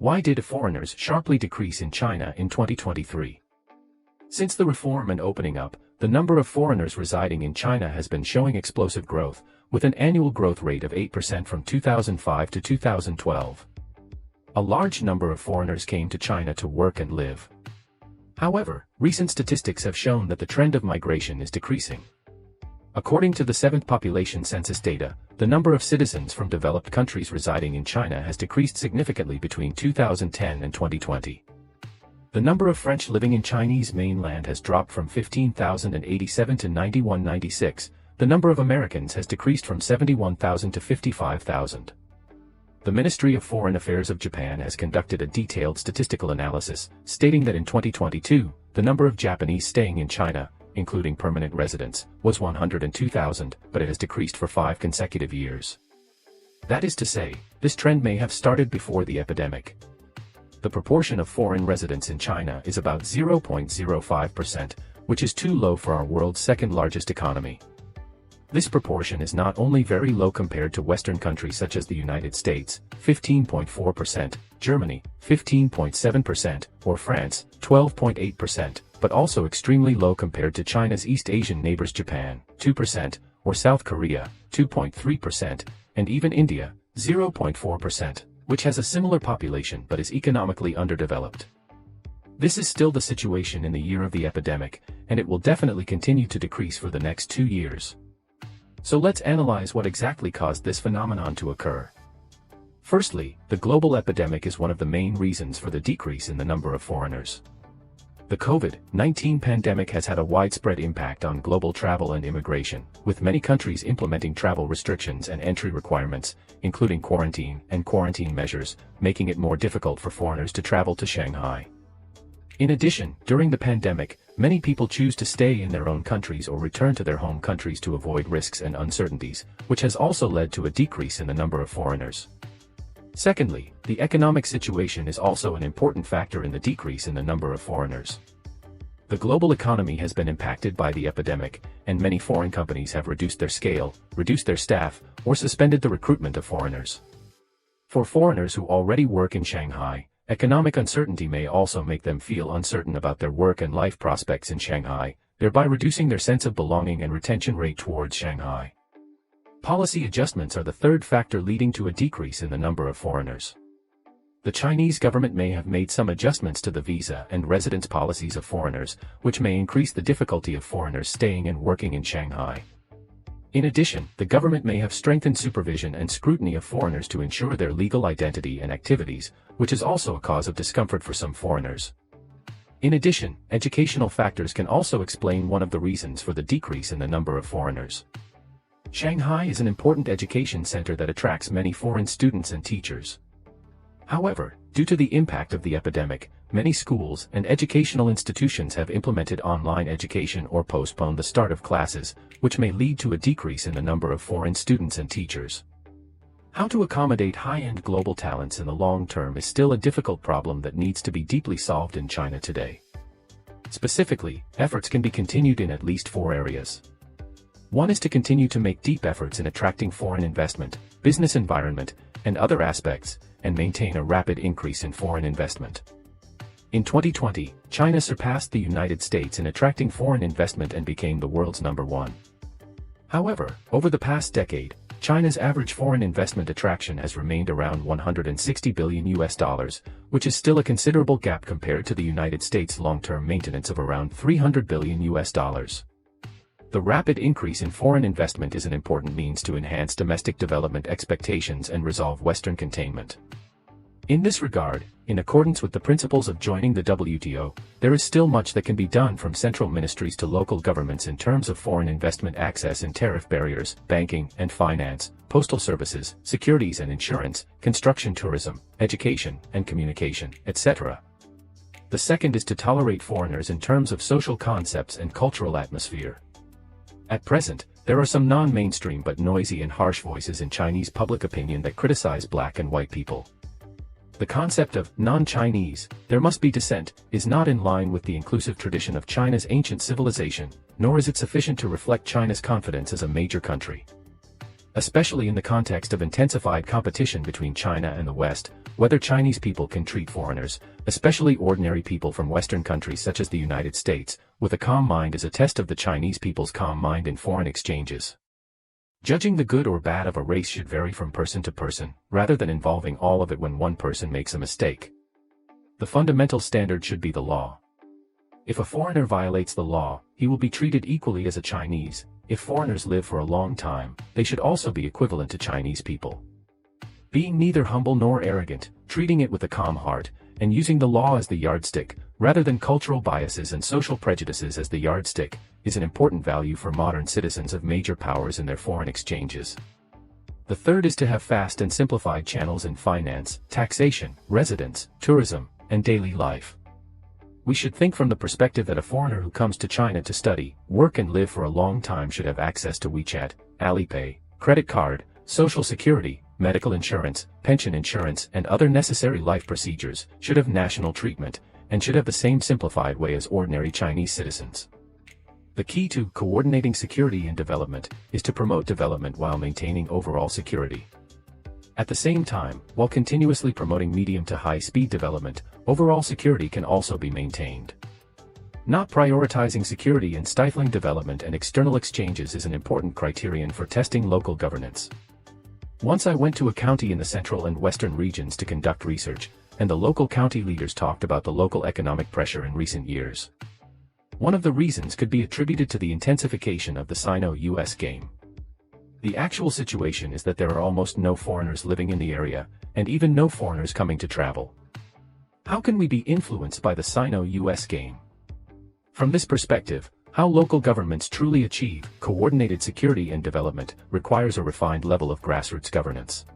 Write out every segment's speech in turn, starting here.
Why did foreigners sharply decrease in China in 2023? Since the reform and opening up, the number of foreigners residing in China has been showing explosive growth, with an annual growth rate of 8% from 2005 to 2012. A large number of foreigners came to China to work and live. However, recent statistics have shown that the trend of migration is decreasing. According to the 7th population census data, the number of citizens from developed countries residing in China has decreased significantly between 2010 and 2020. The number of French living in Chinese mainland has dropped from 15,087 to 9196. The number of Americans has decreased from 71,000 to 55,000. The Ministry of Foreign Affairs of Japan has conducted a detailed statistical analysis, stating that in 2022, the number of Japanese staying in China, including permanent residents, was 102,000, but it has decreased for 5 consecutive years. That is to say, this trend may have started before the epidemic. The proportion of foreign residents in China is about 0.05%, which is too low for our world's second largest economy. This proportion is not only very low compared to Western countries such as the United States, 15.4%, Germany, 15.7%, or France, 12.8%, but also extremely low compared to China's East Asian neighbors Japan, 2%, or South Korea, 2.3%, and even India, 0.4%, which has a similar population but is economically underdeveloped. This is still the situation in the year of the epidemic, and it will definitely continue to decrease for the next 2 years. So let's analyze what exactly caused this phenomenon to occur. Firstly, the global epidemic is one of the main reasons for the decrease in the number of foreigners. The COVID-19 pandemic has had a widespread impact on global travel and immigration, with many countries implementing travel restrictions and entry requirements, including quarantine and quarantine measures, making it more difficult for foreigners to travel to Shanghai. In addition, during the pandemic, many people choose to stay in their own countries or return to their home countries to avoid risks and uncertainties, which has also led to a decrease in the number of foreigners. Secondly, the economic situation is also an important factor in the decrease in the number of foreigners. The global economy has been impacted by the epidemic, and many foreign companies have reduced their scale, reduced their staff, or suspended the recruitment of foreigners. For foreigners who already work in Shanghai, economic uncertainty may also make them feel uncertain about their work and life prospects in Shanghai, thereby reducing their sense of belonging and retention rate towards Shanghai. Policy adjustments are the third factor leading to a decrease in the number of foreigners. The Chinese government may have made some adjustments to the visa and residence policies of foreigners, which may increase the difficulty of foreigners staying and working in Shanghai. In addition, the government may have strengthened supervision and scrutiny of foreigners to ensure their legal identity and activities, which is also a cause of discomfort for some foreigners. In addition, educational factors can also explain one of the reasons for the decrease in the number of foreigners. Shanghai is an important education center that attracts many foreign students and teachers. However, due to the impact of the epidemic, many schools and educational institutions have implemented online education or postponed the start of classes, which may lead to a decrease in the number of foreign students and teachers. How to accommodate high-end global talents in the long term is still a difficult problem that needs to be deeply solved in China today. Specifically, efforts can be continued in at least 4 areas. One is to continue to make deep efforts in attracting foreign investment, business environment, and other aspects, and maintain a rapid increase in foreign investment. In 2020, China surpassed the United States in attracting foreign investment and became the world's number 1. However, over the past decade, China's average foreign investment attraction has remained around $160 billion, which is still a considerable gap compared to the United States' long-term maintenance of around $300 billion. The rapid increase in foreign investment is an important means to enhance domestic development expectations and resolve Western containment. In this regard, in accordance with the principles of joining the WTO, there is still much that can be done from central ministries to local governments in terms of foreign investment access and tariff barriers, banking and finance, postal services, securities and insurance, construction, tourism, education and communication, etc. The second is to tolerate foreigners in terms of social concepts and cultural atmosphere. At present, there are some non-mainstream but noisy and harsh voices in Chinese public opinion that criticize black and white people. The concept of non-Chinese, there must be dissent, is not in line with the inclusive tradition of China's ancient civilization, nor is it sufficient to reflect China's confidence as a major country. Especially in the context of intensified competition between China and the West, whether Chinese people can treat foreigners, especially ordinary people from Western countries such as the United States, with a calm mind is a test of the Chinese people's calm mind in foreign exchanges. Judging the good or bad of a race should vary from person to person, rather than involving all of it when one person makes a mistake. The fundamental standard should be the law. If a foreigner violates the law, he will be treated equally as a Chinese. If foreigners live for a long time, they should also be equivalent to Chinese people. Being neither humble nor arrogant, treating it with a calm heart, and using the law as the yardstick, rather than cultural biases and social prejudices as the yardstick, is an important value for modern citizens of major powers in their foreign exchanges. The third is to have fast and simplified channels in finance, taxation, residence, tourism, and daily life. We should think from the perspective that a foreigner who comes to China to study, work and live for a long time should have access to WeChat, Alipay, credit card, social security, medical insurance, pension insurance and other necessary life procedures, should have national treatment, and should have the same simplified way as ordinary Chinese citizens. The key to coordinating security and development is to promote development while maintaining overall security. At the same time, while continuously promoting medium to high-speed development, overall security can also be maintained. Not prioritizing security and stifling development and external exchanges is an important criterion for testing local governance. Once I went to a county in the central and western regions to conduct research, and the local county leaders talked about the local economic pressure in recent years. One of the reasons could be attributed to the intensification of the Sino-US game. The actual situation is that there are almost no foreigners living in the area, and even no foreigners coming to travel. How can we be influenced by the Sino-US game? From this perspective, how local governments truly achieve coordinated security and development requires a refined level of grassroots governance.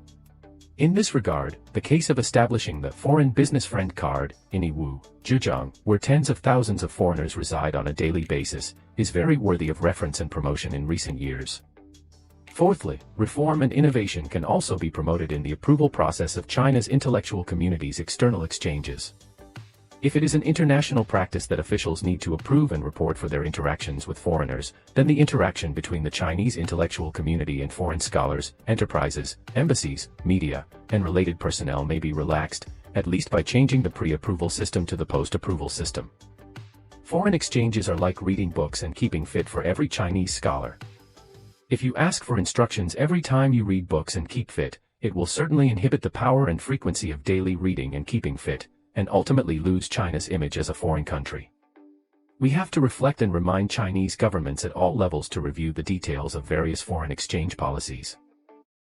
In this regard, the case of establishing the Foreign Business Friend Card in Yiwu, Zhejiang, where tens of thousands of foreigners reside on a daily basis, is very worthy of reference and promotion in recent years. Fourthly, reform and innovation can also be promoted in the approval process of China's intellectual community's external exchanges. If it is an international practice that officials need to approve and report for their interactions with foreigners, then the interaction between the Chinese intellectual community and foreign scholars, enterprises, embassies, media, and related personnel may be relaxed, at least by changing the pre-approval system to the post-approval system. Foreign exchanges are like reading books and keeping fit for every Chinese scholar. If you ask for instructions every time you read books and keep fit, it will certainly inhibit the power and frequency of daily reading and keeping fit, and ultimately lose China's image as a foreign country. We have to reflect and remind Chinese governments at all levels to review the details of various foreign exchange policies.